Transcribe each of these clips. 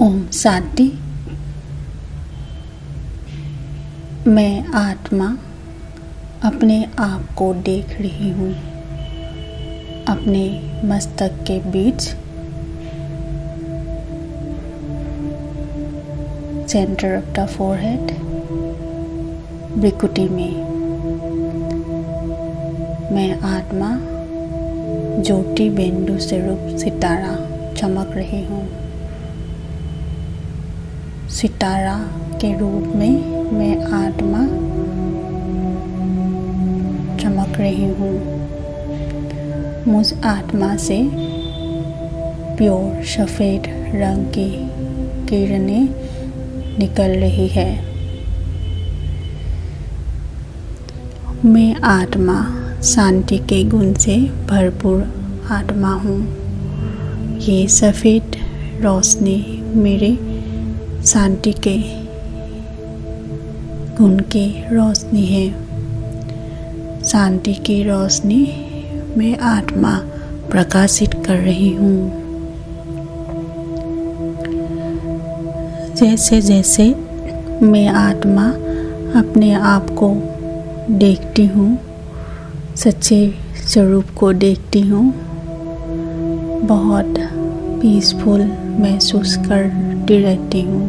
ओम शांति। मैं आत्मा अपने आप को देख रही हूँ। अपने मस्तक के बीच सेंटर ऑफ द फोरहेड भ्रिकुटी में मैं आत्मा ज्योति बिंदु स्वरूप सितारा चमक रही हूँ। सितारा के रूप में मैं आत्मा चमक रही हूँ। मुझ आत्मा से प्योर सफ़ेद रंग की किरणें निकल रही है। मैं आत्मा शांति के गुण से भरपूर आत्मा हूँ। ये सफ़ेद रोशनी मेरे शांति के गुण की रोशनी है। शांति की रोशनी मैं आत्मा प्रकाशित कर रही हूँ। जैसे जैसे मैं आत्मा अपने आप को देखती हूँ, सच्चे स्वरूप को देखती हूँ, बहुत पीसफुल महसूस करती रहती हूँ।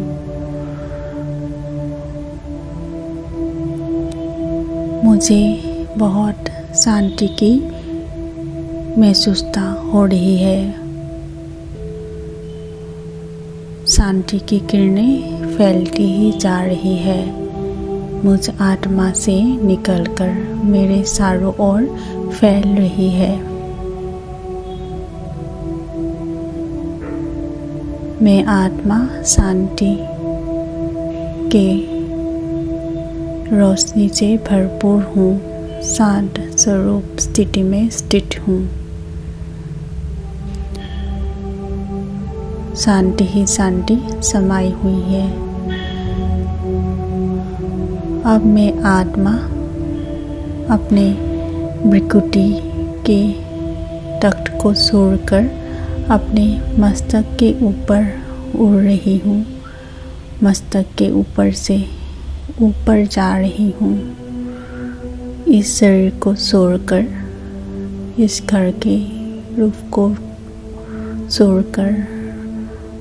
मुझे बहुत शांति की महसूसता हो रही है। शांति की किरणें फैलती ही जा रही है। मुझ आत्मा से निकलकर मेरे चारों ओर फैल रही है। मैं आत्मा शांति के रोशनी से भरपूर हूँ। शांत स्वरूप स्थिति में स्थित हूँ। शांति ही शांति समाई हुई है। अब मैं आत्मा अपने भ्रिकुटी के तख्त को छोड़कर अपने मस्तक के ऊपर उड़ रही हूँ। मस्तक के ऊपर से ऊपर जा रही हूँ। इस शरीर को छोड़कर, इस घर के रूफ को छोड़कर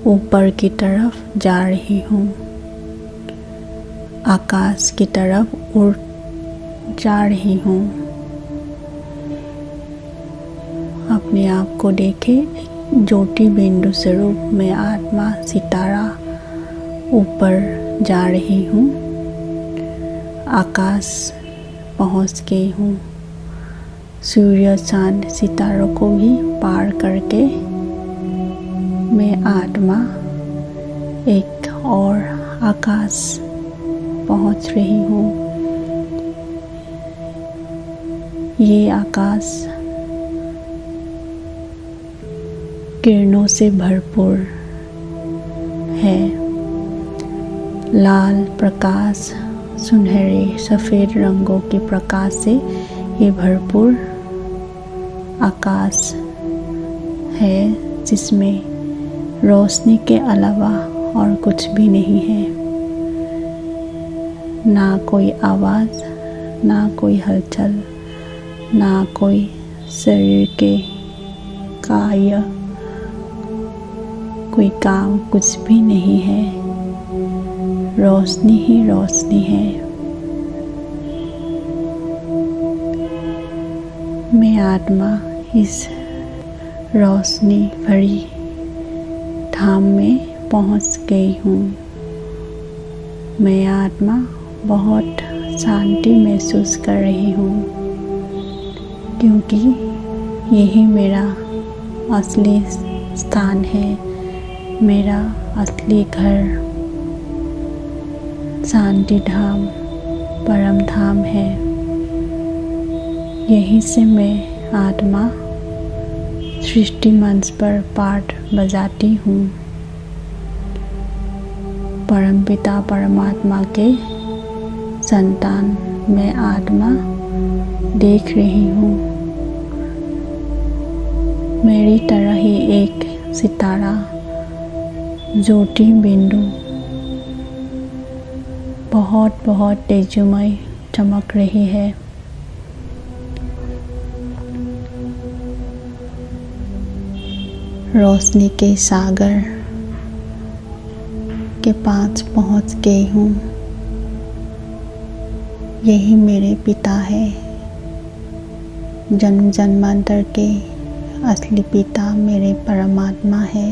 ऊपर की तरफ जा रही हूँ। आकाश की तरफ उड़ जा रही हूँ। अपने आप को देखे ज्योति बिंदु स्वरूप में आत्मा सितारा ऊपर जा रही हूँ। आकाश पहुँच गई हूँ। सूर्य चांद सितारों को भी पार करके मैं आत्मा एक और आकाश पहुँच रही हूँ। ये आकाश किरणों से भरपूर है। लाल प्रकाश, सुनहरे सफ़ेद रंगों के प्रकाश से ये भरपूर आकाश है, जिसमें रोशनी के अलावा और कुछ भी नहीं है। ना कोई आवाज़, ना कोई हलचल, ना कोई शरीर के कार्य, कोई काम, कुछ भी नहीं है। रोशनी ही रोशनी है। मैं आत्मा इस रोशनी भरी धाम में पहुंच गई हूँ। मैं आत्मा बहुत शांति महसूस कर रही हूँ, क्योंकि यही मेरा असली स्थान है। मेरा असली घर शांति धाम, परम धाम है। यहीं से मैं आत्मा सृष्टि मंच पर पाठ बजाती हूँ। परमपिता परमात्मा के संतान मैं आत्मा देख रही हूँ। मेरी तरह ही एक सितारा ज्योति बिंदु बहुत बहुत तेजोमय चमक रही है। रोशनी के सागर के पास पहुंच गई हूँ। यही मेरे पिता है, जन्म जन्मांतर के असली पिता मेरे परमात्मा है।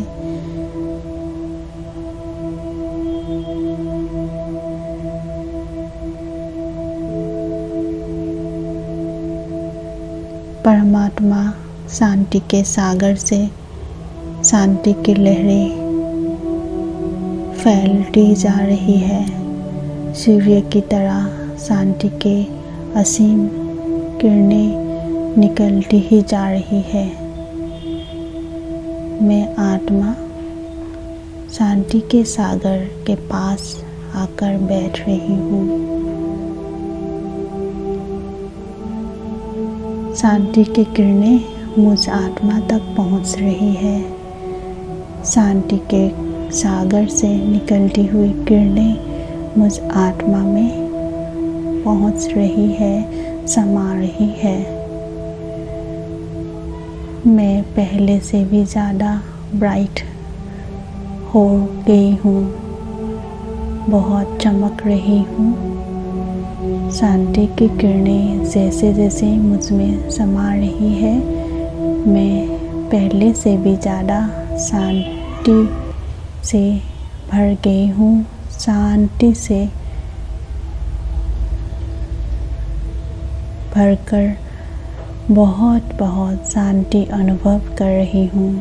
परमात्मा शांति के सागर से शांति की लहरें फैलती जा रही है। सूर्य की तरह शांति के असीम किरणें निकलती ही जा रही है। मैं आत्मा शांति के सागर के पास आकर बैठ रही हूँ। शांति की किरणें मुझ आत्मा तक पहुँच रही है। शांति के सागर से निकलती हुई किरणें मुझ आत्मा में पहुँच रही है, समा रही है। मैं पहले से भी ज़्यादा ब्राइट हो गई हूँ, बहुत चमक रही हूँ। शांति की किरणें जैसे जैसे मुझ में समा रही है, मैं पहले से भी ज़्यादा शांति से भर गई हूँ। शांति से भरकर बहुत बहुत शांति अनुभव कर रही हूँ।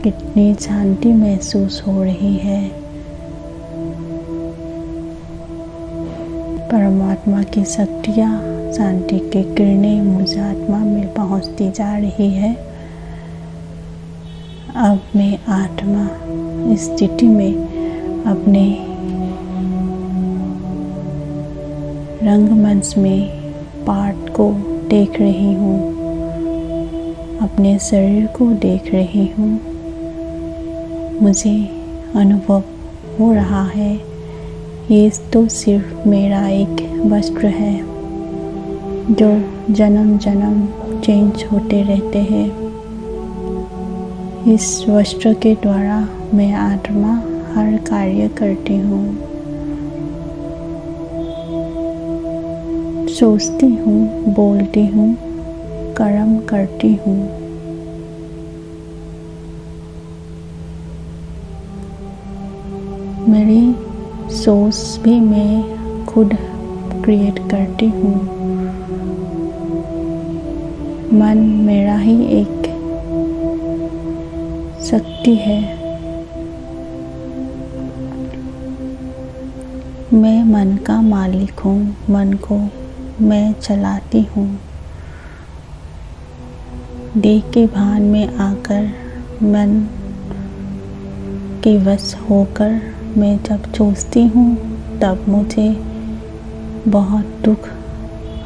कितनी शांति महसूस हो रही है। परमात्मा की शक्तियाँ, शांति की किरणें मुझ आत्मा में पहुँचती जा रही है। अब मैं आत्मा इस स्थिति में अपने रंगमंच में पार्ट को देख रही हूँ, अपने शरीर को देख रही हूँ। मुझे अनुभव हो रहा है ये तो सिर्फ मेरा एक वस्त्र है जो जन्म जन्म चेंज होते रहते हैं। इस वस्त्र के द्वारा मैं आत्मा हर कार्य करती हूँ, सोचती हूँ, बोलती हूँ, कर्म करती हूँ। मेरी सोच भी मैं खुद क्रिएट करती हूँ। मन मेरा ही एक शक्ति है। मैं मन का मालिक हूँ, मन को मैं चलाती हूँ। देह के भान में आकर मन के वश होकर मैं जब सोचती हूँ तब मुझे बहुत दुख,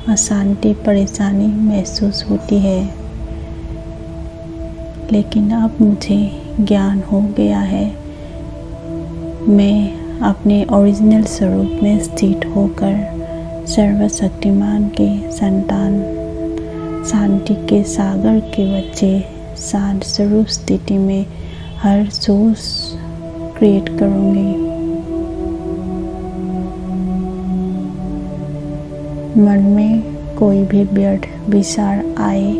अशांति, परेशानी महसूस होती है। लेकिन अब मुझे ज्ञान हो गया है, मैं अपने ओरिजिनल स्वरूप में स्थित होकर सर्वशक्तिमान के संतान, शांति के सागर के बच्चे, शांत स्वरूप स्थिति में हर सोच क्रिएट करूँगी। मन में कोई भी व्यर्थ विचार आए,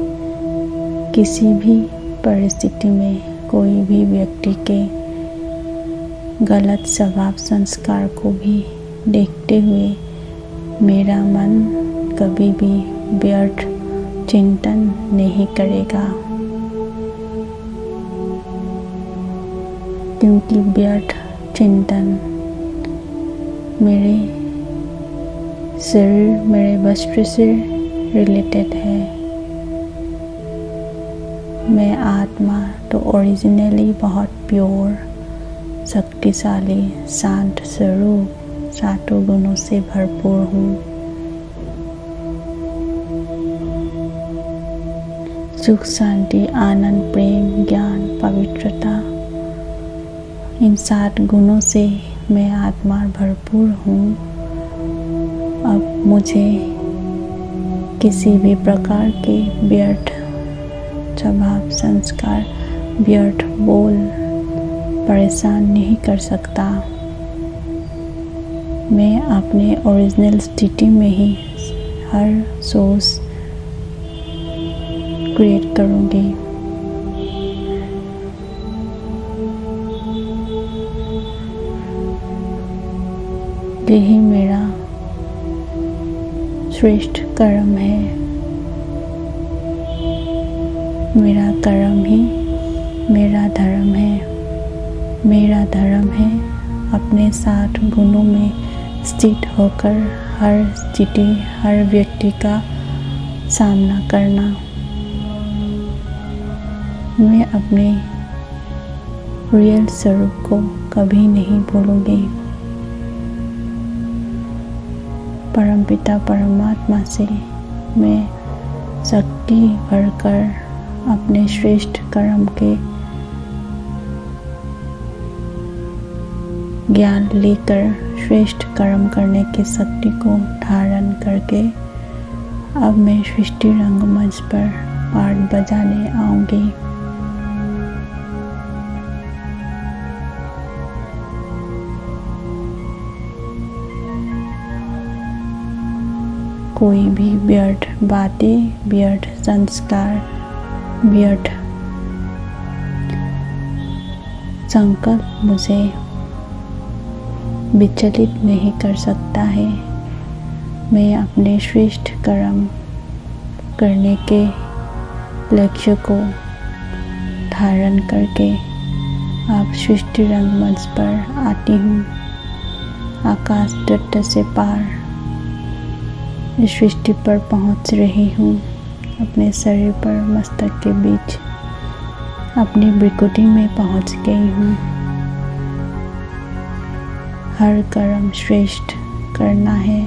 किसी भी परिस्थिति में कोई भी व्यक्ति के गलत स्वभाव संस्कार को भी देखते हुए मेरा मन कभी भी व्यर्थ चिंतन नहीं करेगा, क्योंकि व्यर्थ चिंतन मेरे शरीर, मेरे वस्त्र से रिलेटेड है। मैं आत्मा तो ओरिजिनली बहुत प्योर, शक्तिशाली, शांत स्वरूप, सातों गुणों से भरपूर हूँ। सुख, शांति, आनंद, प्रेम, ज्ञान, पवित्रता, इन 7 गुणों से मैं आत्मा भरपूर हूँ। अब मुझे किसी भी प्रकार के व्यर्थ स्वभाव, संस्कार, व्यर्थ बोल परेशान नहीं कर सकता। मैं अपने ओरिजिनल स्थिति में ही हर सोर्स क्रिएट करूँगी। यही मेरा श्रेष्ठ कर्म है। मेरा कर्म ही मेरा धर्म है। मेरा धर्म है अपने 7 गुणों में स्थित होकर हर स्थिति, हर व्यक्ति का सामना करना। मैं अपने रियल स्वरूप को कभी नहीं भूलूंगी। परमपिता परमात्मा से मैं शक्ति भरकर अपने श्रेष्ठ कर्म के ज्ञान लेकर श्रेष्ठ कर्म करने की शक्ति को धारण करके अब मैं सृष्टि रंगमंच पर पार्ट बजाने आऊंगी। कोई भी व्यर्थ बातें, व्यर्थ संस्कार, व्यर्थ संकल्प मुझे विचलित नहीं कर सकता है। मैं अपने श्रेष्ठ कर्म करने के लक्ष्य को धारण करके अब सृष्टि रंगमंच पर आती हूँ। आकाश तट से पार इस सृष्टि पर पहुँच रही हूँ। अपने शरीर पर मस्तक के बीच अपनी भृकुटी में पहुँच गई हूँ। हर कर्म श्रेष्ठ करना है।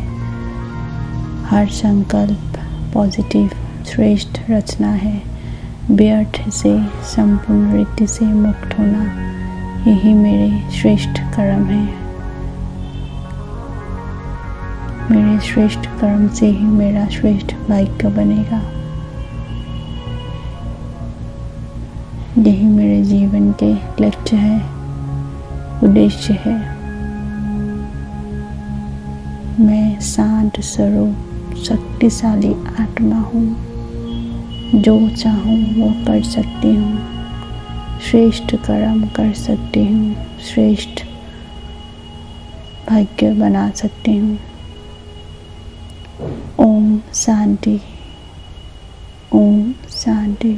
हर संकल्प पॉजिटिव श्रेष्ठ रचना है। व्यर्थ से संपूर्ण रीति से मुक्त होना, यही मेरे श्रेष्ठ कर्म है। मेरे श्रेष्ठ कर्म से ही मेरा श्रेष्ठ भाग्य बनेगा। यही मेरे जीवन के लक्ष्य है, उद्देश्य है। मैं शांत स्वरूप शक्तिशाली आत्मा हूँ। जो चाहूँ वो कर सकती हूँ। श्रेष्ठ कर्म कर सकती हूँ। श्रेष्ठ भाग्य बना सकती हूँ। ओम शांति। ओम शांति।